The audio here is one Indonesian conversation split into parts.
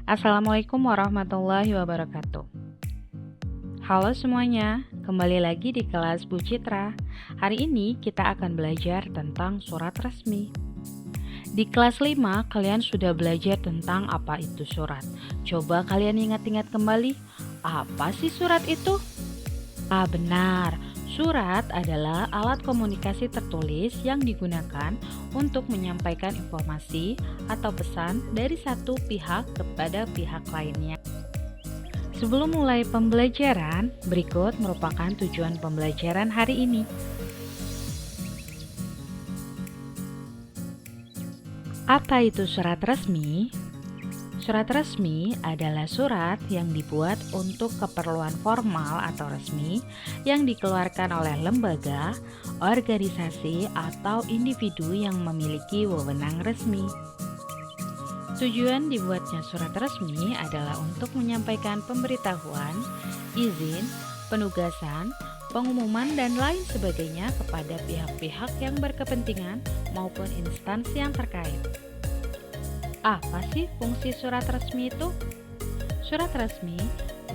Assalamualaikum warahmatullahi wabarakatuh. Halo semuanya, kembali lagi di kelas Bu Citra. Hari ini kita akan belajar tentang surat resmi. Di kelas 5 kalian sudah belajar tentang apa itu surat. Coba kalian ingat-ingat kembali, apa sih surat itu? Benar. Surat adalah alat komunikasi tertulis yang digunakan untuk menyampaikan informasi atau pesan dari satu pihak kepada pihak lainnya. Sebelum mulai pembelajaran, berikut merupakan tujuan pembelajaran hari ini. Apa itu surat resmi? Surat resmi adalah surat yang dibuat untuk keperluan formal atau resmi yang dikeluarkan oleh lembaga, organisasi, atau individu yang memiliki wewenang resmi. Tujuan dibuatnya surat resmi adalah untuk menyampaikan pemberitahuan, izin, penugasan, pengumuman, dan lain sebagainya kepada pihak-pihak yang berkepentingan maupun instansi yang terkait. Apa sih fungsi surat resmi itu? Surat resmi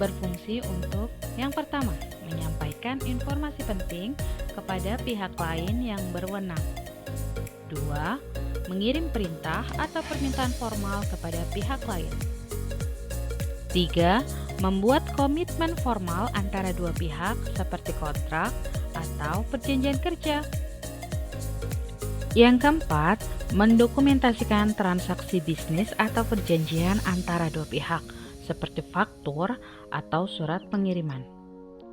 berfungsi untuk yang pertama, menyampaikan informasi penting kepada pihak lain yang berwenang. 2. Mengirim perintah atau permintaan formal kepada pihak lain. 3. Membuat komitmen formal antara dua pihak seperti kontrak atau perjanjian kerja. Yang keempat, mendokumentasikan transaksi bisnis atau perjanjian antara dua pihak, seperti faktur atau surat pengiriman.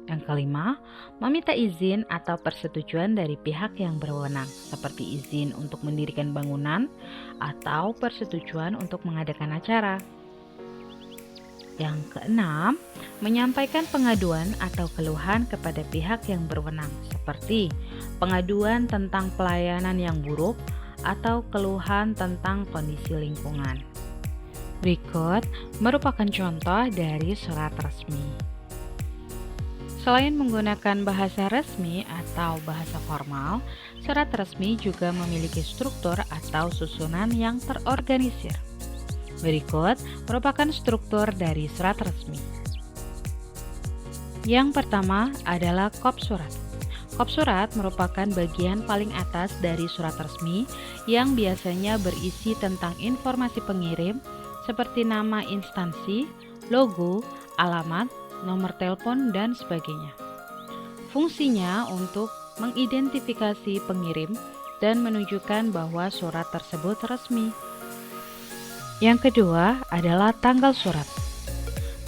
Yang kelima, meminta izin atau persetujuan dari pihak yang berwenang, seperti izin untuk mendirikan bangunan atau persetujuan untuk mengadakan acara. Yang keenam, menyampaikan pengaduan atau keluhan kepada pihak yang berwenang, seperti pengaduan tentang pelayanan yang buruk atau keluhan tentang kondisi lingkungan. Berikut merupakan contoh dari surat resmi. Selain menggunakan bahasa resmi atau bahasa formal, surat resmi juga memiliki struktur atau susunan yang terorganisir. Berikut merupakan struktur dari surat resmi. Yang pertama adalah kop surat. Kop surat merupakan bagian paling atas dari surat resmi yang biasanya berisi tentang informasi pengirim seperti nama instansi, logo, alamat, nomor telepon, dan sebagainya. Fungsinya untuk mengidentifikasi pengirim dan menunjukkan bahwa surat tersebut resmi. Yang kedua adalah tanggal surat.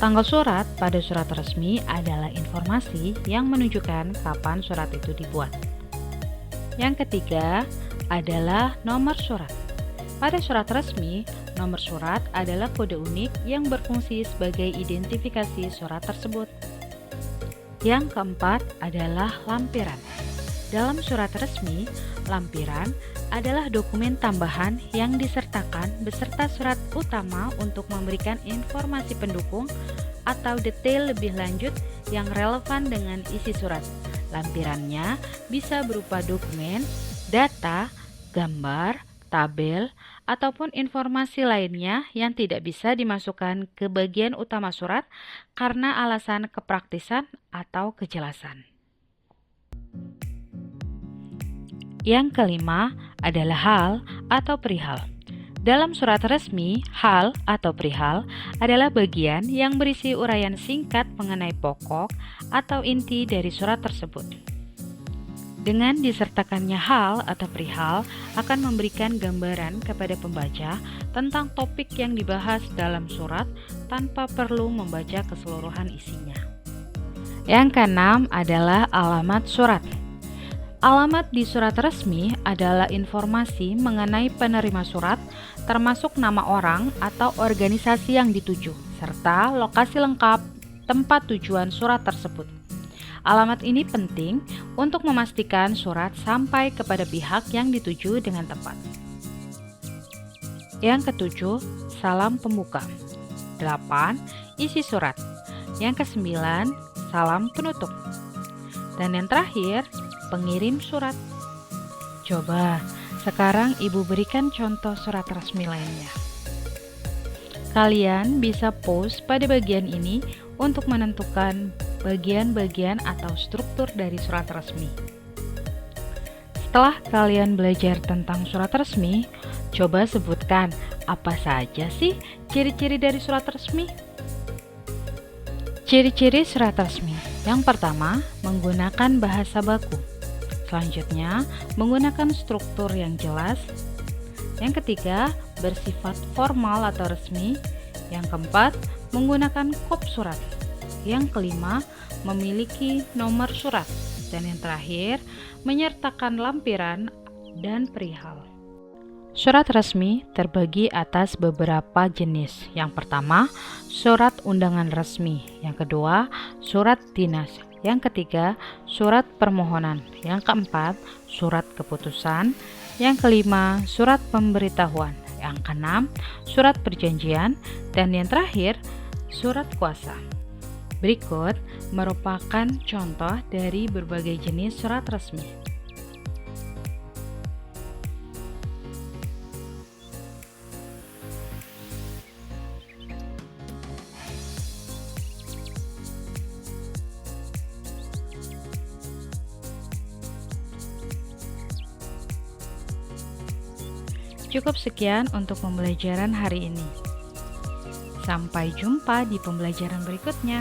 Tanggal surat pada surat resmi adalah informasi yang menunjukkan kapan surat itu dibuat. Yang ketiga adalah nomor surat. Pada surat resmi, nomor surat adalah kode unik yang berfungsi sebagai identifikasi surat tersebut. Yang keempat adalah lampiran. Dalam surat resmi, lampiran adalah dokumen tambahan yang disertakan beserta surat utama untuk memberikan informasi pendukung atau detail lebih lanjut yang relevan dengan isi surat. Lampirannya bisa berupa dokumen, data, gambar, tabel, ataupun informasi lainnya yang tidak bisa dimasukkan ke bagian utama surat karena alasan kepraktisan atau kejelasan. Yang kelima adalah hal atau perihal. Dalam surat resmi, hal atau perihal adalah bagian yang berisi uraian singkat mengenai pokok atau inti dari surat tersebut. Dengan disertakannya hal atau perihal akan memberikan gambaran kepada pembaca tentang topik yang dibahas dalam surat tanpa perlu membaca keseluruhan isinya. Yang keenam adalah alamat surat. Alamat di surat resmi adalah informasi mengenai penerima surat, termasuk nama orang atau organisasi yang dituju, serta lokasi lengkap tempat tujuan surat tersebut. Alamat ini penting untuk memastikan surat sampai kepada pihak yang dituju dengan tepat. Yang ketujuh, salam pembuka. 8. Isi surat. Yang kesembilan, salam penutup. Dan yang terakhir, pengirim surat. Coba sekarang Ibu berikan contoh surat resmi lainnya. Kalian bisa pause pada bagian ini untuk menentukan bagian-bagian atau struktur dari surat resmi. Setelah kalian belajar tentang surat resmi, coba sebutkan apa saja sih ciri-ciri dari surat resmi? Ciri-ciri surat resmi. Yang pertama, menggunakan bahasa baku. Selanjutnya, menggunakan struktur yang jelas. Yang ketiga, bersifat formal atau resmi. Yang keempat, menggunakan kop surat. Yang kelima, memiliki nomor surat. Dan yang terakhir, menyertakan lampiran dan perihal. Surat resmi terbagi atas beberapa jenis. Yang pertama, surat undangan resmi. Yang kedua, surat dinas. Yang ketiga, surat permohonan. Yang keempat, surat keputusan. Yang kelima, surat pemberitahuan. Yang keenam, surat perjanjian. Dan yang terakhir, surat kuasa. Berikut merupakan contoh dari berbagai jenis surat resmi. Cukup sekian untuk pembelajaran hari ini. Sampai jumpa di pembelajaran berikutnya.